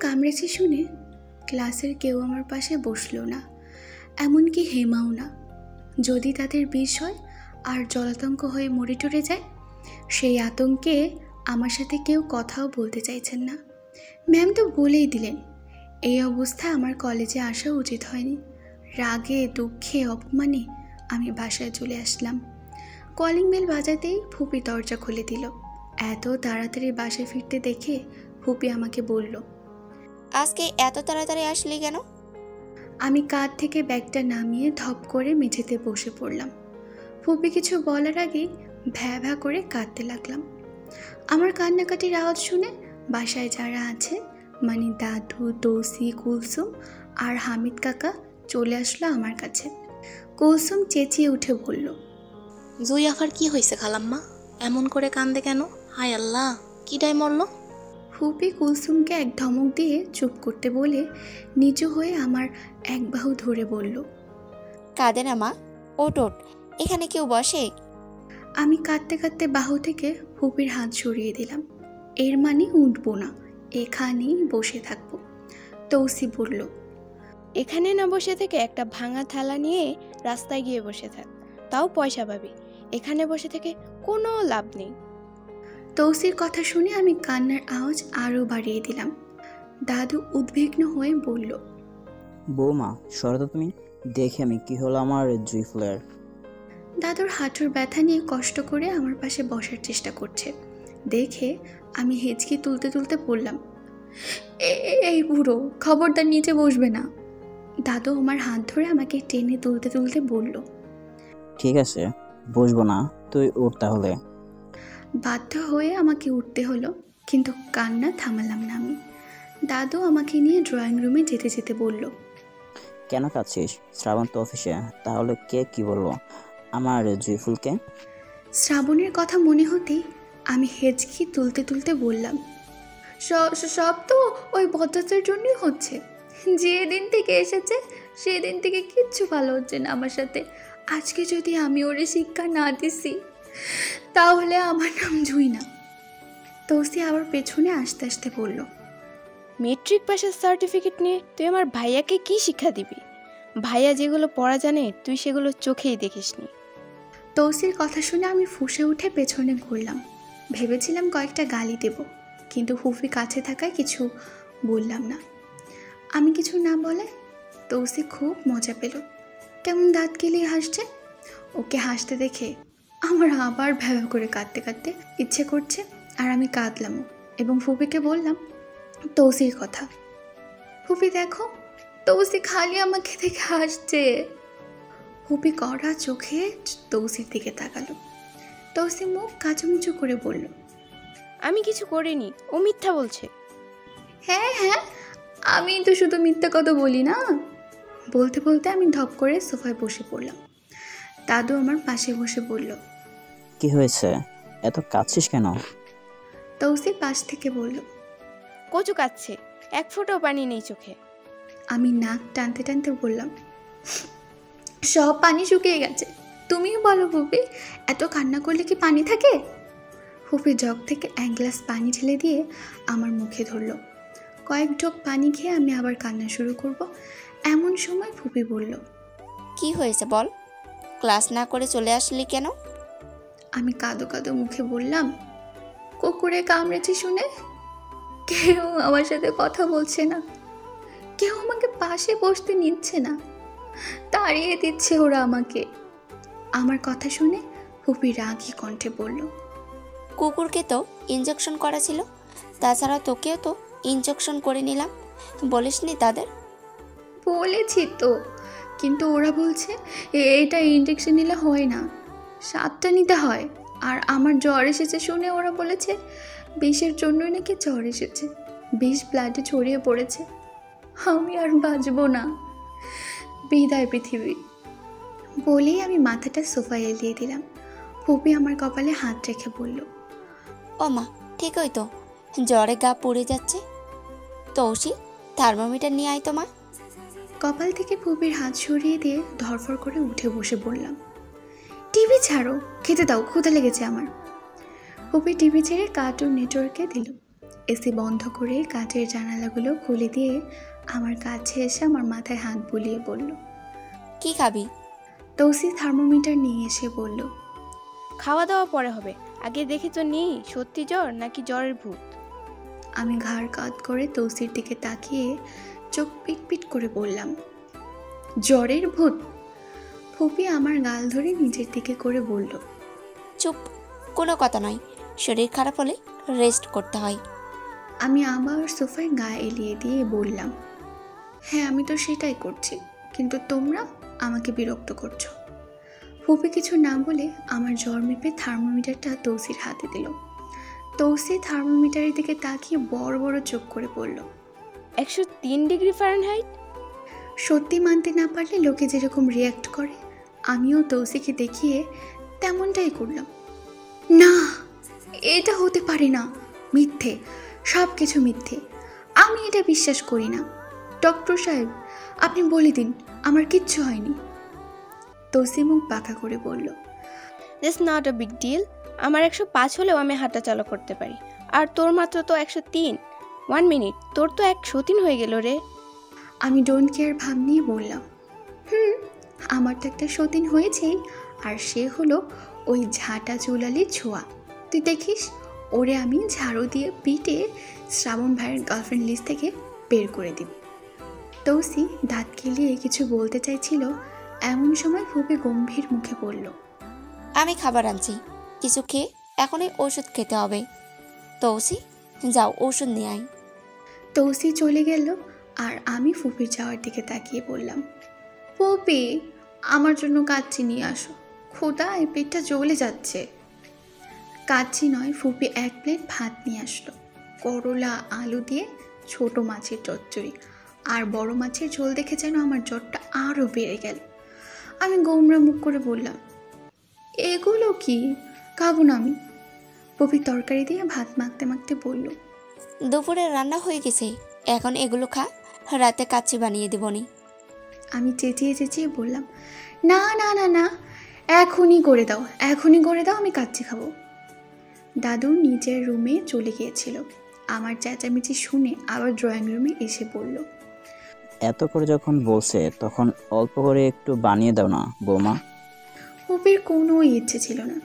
কামড়েছে শুনে ক্লাসের কেউ আমার পাশে বসলো না, এমনকি হেমাও না। যদি তাদের বিষ হয় আর জলাতঙ্ক হয়ে মরে টরে যায়, সেই আতঙ্কে আমার সাথে কেউ কথাও বলতে চাইছেন না। ম্যাম তো বলেই দিলেন এই অবস্থায় আমার কলেজে আসা উচিত হয়নি। রাগে দুঃখে অপমানে আমি বাসায় চলে আসলাম। কলিং বেল বাজাতেই ফুপি দরজা খুলে দিল। এত তাড়াতাড়ি বাসায় ফিরতে দেখে ফুপি আমাকে বলল, আজকে এত তাড়াতাড়ি আসলি কেন? আমি কাঁধ থেকে ব্যাগটা নামিয়ে ধপ করে মেঝেতে বসে পড়লাম। ফুপি কিছু বলার আগেই ভ্যা ভ্যা করে কাঁদতে লাগলাম। আমার কান্নাকাটির আওয়াজ শুনে বাসায় যারা আছে মানে দাদু, তৌসি, কুলসুম আর হামিদ কাকা চলে আসলো আমার কাছে। কুলসুম চেঁচিয়ে উঠে বলল, জুই আফার কি হয়েছে খালাম্মা? এমন করে কান্দে কেন? হায় আল্লাহ, কিডাই মরল? ফুপি কুলসুমকে এক ধমক দিয়ে চুপ করতে বলে নিচু হয়ে আমার এক বাহু ধরে বলল, কাঁদে না মা, ওট ওট, এখানে কেউ বসে? আমি কাঁদতে কাঁদতে বাহু থেকে ফুপির হাত সরিয়ে দিলাম। এর মানে উঠবো না, এখানেই বসে থাকবো। তৌসি বলল, এখানে না বসে থেকে একটা ভাঙা থালা নিয়ে রাস্তায় গিয়ে বসে থাক, তাও পয়সা পাবি। এখানে বসে থেকে কোনো লাভ নেই। তৌসির কথা শুনে আমি কান্নার আওয়াজ আরও বাড়িয়ে দিলাম। দাদু উদ্বিগ্ন হয়ে বলল, বৌমা সরো তো তুমি, দেখে আমি কি হলো আমার জুই ফুলের। দাদুর হাঁটুর ব্যথা নিয়ে কষ্ট করে আমার পাশে বসার চেষ্টা করছে দেখে আমি হেঁচকি তুলতে তুলতে বললাম, এই বুড়ো, খবরদার নিচে বসবে না। দাদু আমার হাত ধরে আমাকে টেনে তুলতে তুলতে বলল, ঠিক আছে বসবো না, তুই উঠ তাহলে। বাধ্য হয়ে আমাকে উঠতে হলো, কিন্তু কান্না থামালাম না আমি। দাদু আমাকে নিয়ে ড্রয়িং রুমে যেতে যেতে বলল, কেন কাঁদছিস? শ্রাবণ তো অফিসে, তাহলে কে কি বলবো আমার জুইফুলকে? শ্রাবণের কথা মনে হতেই আমি হেঁচকি তুলতে তুলতে বললাম, সব তো ওই ভদ্রতার জন্যই হচ্ছে। যেদিন থেকে এসেছে সেদিন থেকে কিচ্ছু ভালো হচ্ছে না আমার সাথে। আজকে যদি আমি ওরে শিক্ষা না দিছি তাহলে আমার নাম জুই না। তৌসি আবার পেছনে আস্তে আস্তে বলল, মেট্রিক পাসের সার্টিফিকেট নিয়ে তুই আমার ভাইয়াকে কি শিক্ষা দিবি? ভাইয়া যেগুলো পড়া জানে তুই সেগুলো চোখেই দেখিসনি। তৌসির কথা শুনে আমি ফুঁসে উঠে পেছনে ঘুরলাম। ভেবেছিলাম কয়েকটা গালি দেব, কিন্তু ফুফি কাছে থাকায় কিছু বললাম না। আমি কিছু না বলে তৌসি খুব মজা পেল, কেমন দাঁত কেলিয়ে হাসছে। ওকে হাসতে দেখে আমার আবার ভ্যাভা করে কাঁদতে কাঁদতে ইচ্ছে করছে, আর আমি কাঁদলামও এবং ফুফিকে বললাম তৌসির কথা। ফুফি দেখো, তৌসি খালি আমাকে দেখে হাসছে। ফুপি কড়া চোখে তৌসির দিকে তাকালো। তৌসি মুখ কাচুমুচু করে বলল, আমি কিছু করিনি, ও মিথ্যা বলছে। হ্যাঁ হ্যাঁ, আমি তো শুধু মিথ্যা কথা বলি না। বলতে বলতে আমি ধপ করে সোফায় বসে পড়লাম। দাদু আমার পাশে বসে বলল, কি হয়েছে, এত কাঁদছিস কেন? তৌসি পাশ থেকে বলল, কচু কাচ্ছে, এক ফোঁটাও পানি নেই চোখে। আমি নাক টানতে টানতে বললাম, সব পানি শুকিয়ে গেছে। তুমিও বলো ফুপি, এত কান্না করলে কি পানি থাকে? ফুপি জগ থেকে এক গ্লাস পানি ঢেলে দিয়ে আমার মুখে ধরল। কয়েক ঢোক পানি খেয়ে আমি আবার কান্না শুরু করব, এমন সময় ফুপি বলল, কি হয়েছে বল, ক্লাস না করে চলে আসলি কেন? আমি কাঁদো কাঁদো মুখে বললাম, কুকুরে কামড়েছে শুনে কেউ আমার সাথে কথা বলছে না, কেউ আমাকে পাশে বসতে নিচ্ছে না, তাড়িয়ে দিচ্ছে ওরা আমাকে। আমার কথা শুনে ফুপি রাগী কণ্ঠে বলল, কুকুরকে তো ইনজেকশন করা ছিল, তাছাড়া তোকেও তো ইনজেকশন করে নিলাম, বলিসনি তাদের? বলেছি তো, কিন্তু ওরা বলছে এটা ইনজেকশন নিলে হয় না, 7টা নিতে হয়। আর আমার জ্বর এসেছে শুনে ওরা বলেছে বিষের জন্যই নাকি জ্বর এসেছে, বিষ ব্লাডে ছড়িয়ে পড়েছে, আমি আর বাঁচবো না, বিদায় পৃথিবী। বলেই আমি মাথাটা সোফায় এলিয়ে দিলাম। ফুপি আমার কপালে হাত রেখে বলল, ও মা, ঠিকই তো, জ্বরে গা পুড়ে যাচ্ছে। তৌসি, থার্মোমিটার নিয়ে আয় তো মা। কপাল থেকে ফুপির হাত সরিয়ে দিয়ে ধরফর করে উঠে বসে বললাম, টিভি ছাড়ো, খেতে দাও, ক্ষুধা লেগেছে আমার। ফুপি টিভি ছেড়ে কার্টুন নেটওয়ার্কে দিল। এসি বন্ধ করে কাচের জানালাগুলো খুলে দিয়ে আমার কাছে এসে আমার মাথায় হাত বুলিয়ে বলল। কি খাবি? তৌসি থার্মোমিটার নিয়ে এসে বলল, খাওয়া দাওয়া পরে হবে, আগে দেখি তো নি সত্যি জ্বর নাকি জ্বরের ভূত। আমি ঘাড় কাত করে তৌসির দিকে তাকিয়ে চোখ পিটপিট করে বললাম, জ্বরের ভূত? ফুপি আমার গাল ধরে নিজের দিকে করে বলল, চুপ, কোনো কথা নয়। শরীর খারাপ হলে রেস্ট করতে হয়। আমি আবার সোফায় গা এলিয়ে দিয়ে বললাম, হ্যাঁ আমি তো সেটাই করছি, কিন্তু তোমরা আমাকে বিরক্ত করছো। ফুপি কিছু না বলে আমার জ্বর মেপে থার্মোমিটারটা তৌসির হাতে দিল। তৌসি থার্মোমিটারের দিকে তাকিয়ে বড় বড় চোখ করে বলল, 103 ডিগ্রি ফারেনহাইট। সত্যি মানতে না পারলে লোকে যেরকম রিয়্যাক্ট করে আমিও তৌসিকে দেখিয়ে তেমনটাই করলাম। না, এটা হতে পারে না, মিথ্যে, সব কিছু মিথ্যে, আমি এটা বিশ্বাস করি না। ডক্টর সাহেব, আপনি বলে দিন আমার কিচ্ছু হয়নি। তৌসি মুখ বাঁকা করে বলল, this not a big deal. আমার 105 হলেও আমি হাঁটা চলা করতে পারি, আর তোর মাত্র তো 103। 1 মিনিট, তোর তো 103 হয়ে গেল রে। আমি ডোন্ট কেয়ার ভাব নিয়ে বললাম, আমার তো একটা সতীন হয়েছেই, আর সে হলো ওই ঝাঁটা চুলালির ছোঁয়া। তুই দেখিস, ওরে আমি ঝাড়ু দিয়ে পিটে শ্রাবণ ভাইয়ের গার্লফ্রেন্ড লিস্ট থেকে বের করে দিব। তৌসি দাঁত কেলিয়ে কিছু বলতে চাইছিল, এমন সময় ফুপি গম্ভীর মুখে বলল, আমি খাবার আনছি, কিছু খেয়ে এখনই ওষুধ খেতে হবে। তৌসি, যাও ওষুধ নিয়ে আয়। তৌসি চলে গেল আর আমি ফুপির যাওয়ার দিকে তাকিয়ে বললাম, ফুপি আমার জন্য কাচ্চি নিয়ে আসো, খোদায় পেটটা জ্বলে যাচ্ছে। কাচ্চি নয়, ফুপি 1 প্লেট ভাত নিয়ে আসলো, করলা আলু দিয়ে ছোট মাছের চচ্চড়ি আর বড় মাছের ঝোল দেখে যেন আমার জ্বরটা আরও বেড়ে গেল। আমি গোমরা মুখ করে বললাম, এগুলো কি? খাবো না আমি। ফুপি তরকারি দিয়ে ভাত মাখতে মাখতে বলল, দুপুরে রান্না হয়ে গেছে, এখন এগুলো খা, রাতে কাচ্চি বানিয়ে দেবনি। আমি চেঁচিয়ে চেঁচিয়ে বললাম, না না না না, এখনই করে দাও, এখনই করে দাও, আমি কাচ্চি খাবো। দাদু নিজের রুমে চলে গিয়েছিল। আমার চেঁচামেচি শুনে আবার ড্রয়িং রুমে এসে বলল, এত করে যখন বলছে তখন অল্প করে একটু বানিয়ে দাও না বৌমা। ফুপির কোনো ইচ্ছে ছিল না,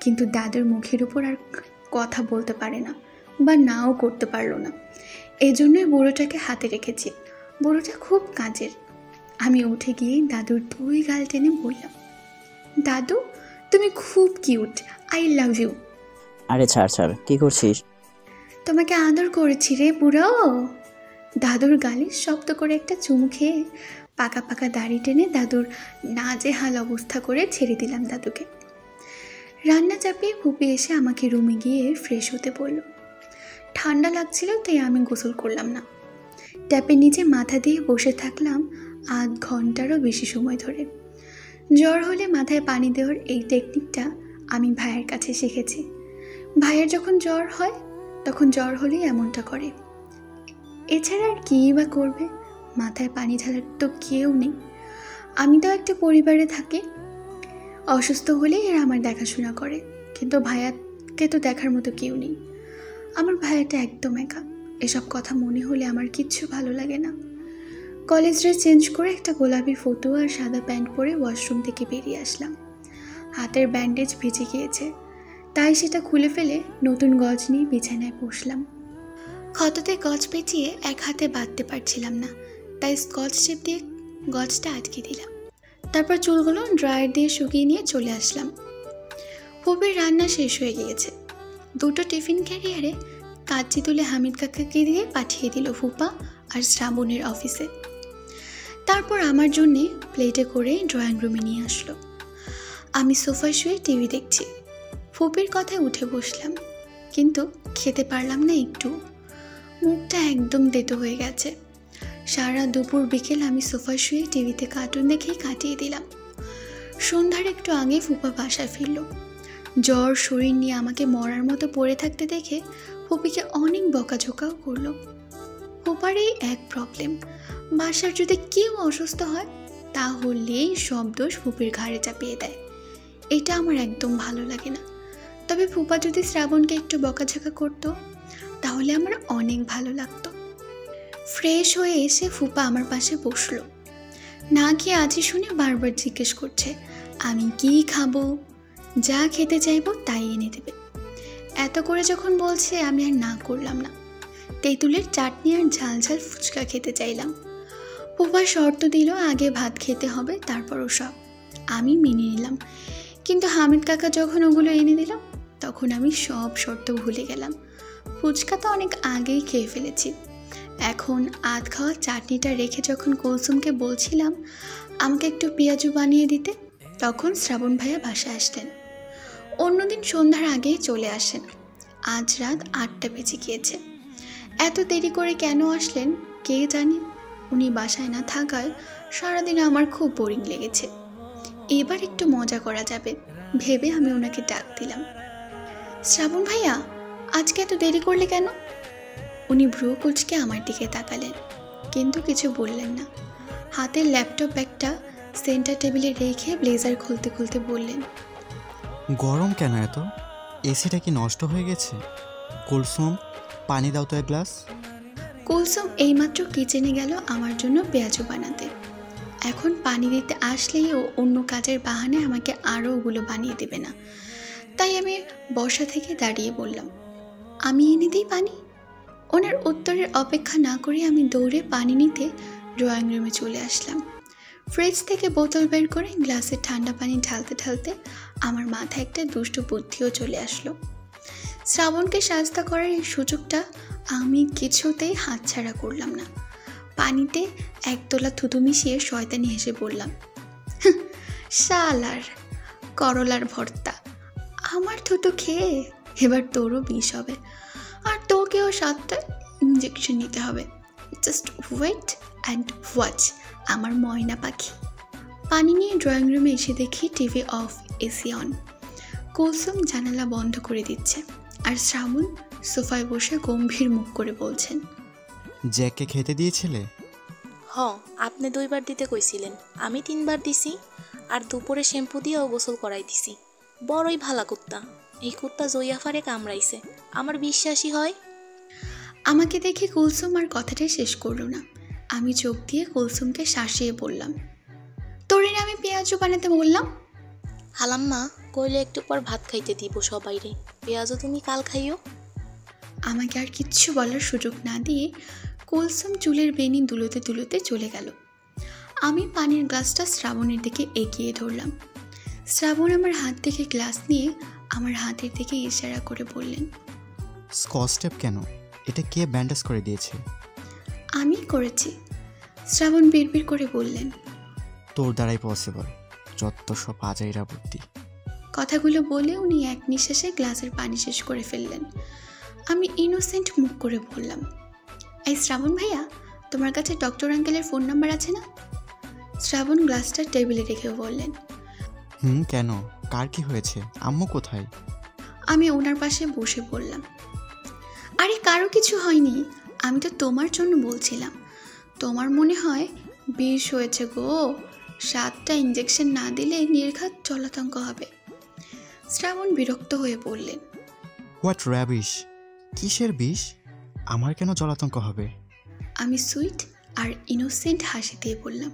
কিন্তু দাদুর মুখের উপর আর কথা বলতে পারে না বা নাও করতে পারলো না, এজন্যই বুড়োটাকে হাতে রেখেছি। বুড়োটা খুব কাজের। আমি উঠে গিয়ে দাদুর 2 গাল টেনে বললাম, দাদু তুমি খুব কিউট, আই লাভ ইউ। আরে ছাড় ছাড়, কি করছিস? তোমাকে আদর করেছি রে বুড়ো। দাদুর গালে শব্দ করে একটা চুমু খেয়ে পাকা পাকা দাড়ি টেনে দাদুর নাজেহাল অবস্থা করে ছেড়ে দিলাম দাদুকে। রান্না চাপিয়ে ফুপি এসে আমাকে রুমে গিয়ে ফ্রেশ হতে বলল। ঠান্ডা লাগছিল তাই আমি গোসল করলাম না। ট্যাপের নিচে মাথা দিয়ে বসে থাকলাম 8 ঘন্টারও বেশি সময় ধরে। জ্বর হলে মাথায় পানি দেওয়ার এই টেকনিকটা আমি ভাইয়ের কাছে শিখেছি। ভাইয়ের যখন জ্বর হয় তখন জ্বর হলেই এমনটা করে। এছাড়া আর কী বা করবে, মাথায় পানি ঢালার তো কেউ নেই। আমি তো একটা পরিবারে থাকি, অসুস্থ হলেই এরা আমার দেখাশোনা করে, কিন্তু ভাইয়াকে তো দেখার মতো কেউ নেই। আমার ভাইয়াটা একদম একা। এসব কথা মনে হলে আমার কিচ্ছু ভালো লাগে না। কলেজ ড্রেস চেঞ্জ করে একটা গোলাপি ফতুয়া আর সাদা প্যান্ট পরে ওয়াশরুম থেকে বেরিয়ে আসলাম। হাতের ব্যান্ডেজ ভিজে গিয়েছে, তাই সেটা খুলে ফেলে নতুন গজ নিয়ে বিছানায় বসলাম। ক্ষততে গজ পেঁচিয়ে এক হাতে বাঁধতে পারছিলাম না, তাই স্কচ টেপ দিয়ে গজটা আটকে দিলাম। তারপর চুলগুলো ড্রায়ার দিয়ে শুকিয়ে নিয়ে চলে আসলাম। ফুপির রান্না শেষ হয়ে গিয়েছে। 2টো টিফিন ক্যারিয়ারে কাচ্চি তুলে হামিদ কাকাকে দিয়ে পাঠিয়ে দিল ফুপা আর শ্রাবণের অফিসে। তারপর আমার জন্যে প্লেটে করে ড্রয়িং রুমে নিয়ে আসলো। আমি সোফায় শুয়ে টিভি দেখছি। ফুপির কথায় উঠে বসলাম, কিন্তু খেতে পারলাম না একটু। মুখটা একদম তেতো হয়ে গেছে। সারা দুপুর বিকেল আমি সোফায় শুয়ে টিভিতে কার্টুন দেখেই কাটিয়ে দিলাম। সন্ধ্যার একটু আগে ফুপা বাসায় ফিরল। জ্বর শরীর নিয়ে আমাকে মরার মতো পড়ে থাকতে দেখে ফুপিকে অনেক বকাঝোকাও করলো। ফুপার এই এক প্রবলেম, বাসার যদি কেউ অসুস্থ হয় তাহলেই সব দোষ ফুপির ঘাড়ে চাপিয়ে দেয়। এটা আমার একদম ভালো লাগে না। তবে ফুপা যদি শ্রাবণকে একটু বকাঝোকা করতো, তাহলে আমার অনেক ভালো লাগতো। ফ্রেশ হয়ে এসে ফুপা আমার পাশে বসলো। না খেয়ে আছি শুনে বারবার জিজ্ঞেস করছে আমি কি খাবো, যা খেতে চাইবো তাই এনে দেবে। এত করে যখন বলছে আমি আর না করলাম না। তেঁতুলের চাটনি আর ঝাল ঝাল ফুচকা খেতে চাইলাম। ফুপা শর্ত দিল আগে ভাত খেতে হবে, তারপরও সব। আমি মেনে নিলাম, কিন্তু হামিদ কাকা যখন ওগুলো এনে দিল তখন আমি সব শর্ত ভুলে গেলাম। ফুচকা তো অনেক আগেই খেয়ে ফেলেছি। এখন আধ খাওয়া চাটনিটা রেখে যখন কুলসুমকে বলছিলাম আমাকে একটু পেঁয়াজু বানিয়ে দিতে, তখন শ্রাবণ ভাইয়া বাসায় আসলেন। অন্যদিন সন্ধ্যার আগেই চলে আসেন, আজ রাত 8টা বেজে গিয়েছে। এত দেরি করে কেন আসলেন কে জানে। উনি বাসায় না থাকায় সারাদিন আমার খুব বোরিং লেগেছে। এবার একটু মজা করা যাবে ভেবে আমি ওনাকে ডাক দিলাম। শ্রাবণ ভাইয়া, আজকে এত দেরি করলে কেন? উনি ভ্রু কুচকে আমার দিকে তাকালেন, কিন্তু কিছু বললেন না। হাতের ল্যাপটপ ব্যাগটা সেন্টার টেবিলে রেখে ব্লেজার খুলতে খুলতে বললেন, গরম কেন এত? এসিটা কি নষ্ট হয়ে গেছে? কুলসুম, পানি দাও তো এক গ্লাস। কুলসুম এইমাত্র কিচেনে গেল আমার জন্য পেঁয়াজু বানাতে। এখন পানি দিতে আসলেই ও অন্য কাজের বাহানে আমাকে আরও ওগুলো বানিয়ে দেবে না। তাই আমি বসা থেকে দাঁড়িয়ে বললাম, আমি এনে দিই পানি। ওনার উত্তরের অপেক্ষা না করে আমি দৌড়ে পানি নিতে ড্রয়িং রুমে চলে আসলাম। ফ্রিজ থেকে বোতল বের করে গ্লাসে ঠান্ডা পানি ঢালতে ঢালতে আমার মাথায় একটা দুষ্টু বুদ্ধিও চলে আসলো। শ্রাবণকে শাস্তা করার এই সুযোগটা আমি কিছুতেই হাতছাড়া করলাম না। পানিতে একতলা থুতু মিশিয়ে শয়তানি হেসে বললাম, শালার করলার ভর্তা, আমার থুতু খেয়ে এবার তোরও বিষ হবে, আর তোকেও 7টা ইঞ্জেকশন নিতে হবে। জাস্ট ওয়েট অ্যান্ড ওয়াচ আমার ময়না পাখি। পানি নিয়ে ড্রয়িং রুমে এসে দেখি TV off, AC on. Kulsum জানালা বন্ধ করে দিচ্ছে, আর শ্রাবণ সোফায় বসে গম্ভীর মুখ করে বলছেন, জ্যাককে খেতে দিয়েছিলে? আপনি 2বার দিতে কইছিলেন, আমি 3বার দিছি, আর দুপুরে শ্যাম্পু দিয়েও গোসল করাই দিছি। বড়ই ভালা কুত্তা। এই কুত্তা জয়াফারে কামড়াইছে, আমার বিশ্বাসই হয়। আমাকে দেখে কুলসুম আর কথাটাই শেষ করলো না। আমি চোখ দিয়ে কুলসুমকে শাসিয়ে বললাম, তোরে আমি পেঁয়াজু বানাতে বললাম। হালাম্মা কইলে একটু পর ভাত খাইতে দিব সবাইরে, পেঁয়াজও তুমি কাল খাইও। আমাকে আর কিচ্ছু বলার সুযোগ না দিয়ে কুলসুম চুলের বেনি দুলোতে দুলোতে চলে গেল। আমি পানির গ্লাসটা শ্রাবণের দিকে এগিয়ে ধরলাম। শ্রাবণ আমার হাত থেকে গ্লাস নিয়ে আমার হাতের দিকে ইশারা করে বললেন, স্কচ টেপ কেন? এটা কে ব্যান্ডেজ করে দিয়েছে? আমি করেছি। শ্রাবণ বিড়বিড় করে বললেন, তোর দ্বারাই পসিবল, যত সব আজাইরা বুদ্ধি। কথাগুলো বলে উনি এক নিঃশ্বাসে গ্লাসের পানি শেষ করে ফেললেন। আমি ইনোসেন্ট মুখ করে বললাম, এই শ্রাবণ ভাইয়া, তোমার কাছে ডক্টর আঙ্কেলের ফোন নাম্বার আছে না? শ্রাবণ গ্লাসটা টেবিলে রেখে বললেন, কেন? কার কি হয়েছে? আম্মু কোথায়? আমি ওনার পাশে বসে বললাম, আরে কারো কিছু হয়নি, আমি তো তোমার জন্য বলছিলাম। তোমার মনে হয় বিষ হয়েছে গো, 7টা ইঞ্জেকশন না দিলে নির্ঘাত জলাতঙ্ক হবে। শ্রাবণ বিরক্ত হয়ে বললেন, হোয়াট র্যাবিশ? কিসের বিষ? আমার কেন জলাতঙ্ক হবে? আমি সুইট আর ইনোসেন্ট হাসি দিয়ে বললাম,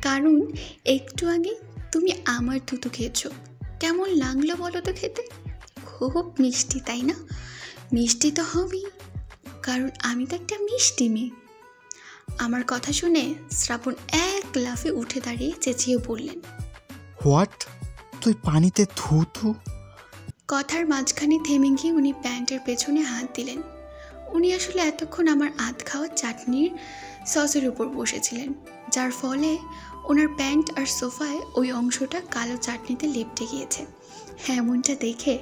কারণ একটু আগে তুমি আমার থুতু খেয়েছো। কেমন লাগলো বলো তো খেতে? খুব মিষ্টি, তাই না? মিষ্টি তো হবেই, কারণ আমি তো একটা মিষ্টি মেয়ে। আমার কথা শুনে শ্রাবণ এক লাফে উঠে দাঁড়িয়ে চেঁচিয়ে বললেন, হোয়াট? তুই পানিতে থুতু? কথার মাঝখানে থেমে গিয়ে উনি প্যান্টের পেছনে হাত দিলেন। উনি আসলে এতক্ষণ আমার আধ খাওয়া চাটনির সসের উপর বসেছিলেন, যার ফলে ওনার প্যান্ট আর সোফায় ওই অংশটা কালো চাটনিতে লেপটে গিয়েছে। এমনটা দেখে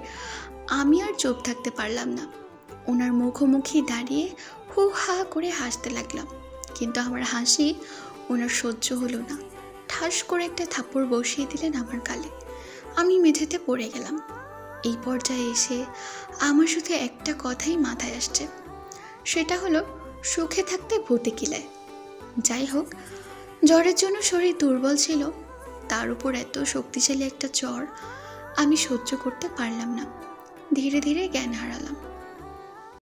আমি আর চুপ থাকতে পারলাম না। ওনার মুখোমুখি দাঁড়িয়ে হু হা করে হাসতে লাগলাম, কিন্তু আমার হাসি ওনার সহ্য হলো না। ঠাস করে একটা থাপ্পড় বসিয়ে দিলেন আমার গালে। আমি মেঝেতে পড়ে গেলাম। এই পর্যায়ে এসে আমার শুধু একটা কথাই মাথায় আসছে, সেটা হলো সুখে থাকতে ভূতে কিলায়। যাই হোক, জ্বরের জন্য শরীর দুর্বল ছিল, তার উপর এত শক্তিশালী একটা জ্বর আমি সহ্য করতে পারলাম না। ধীরে ধীরে জ্ঞান হারালাম।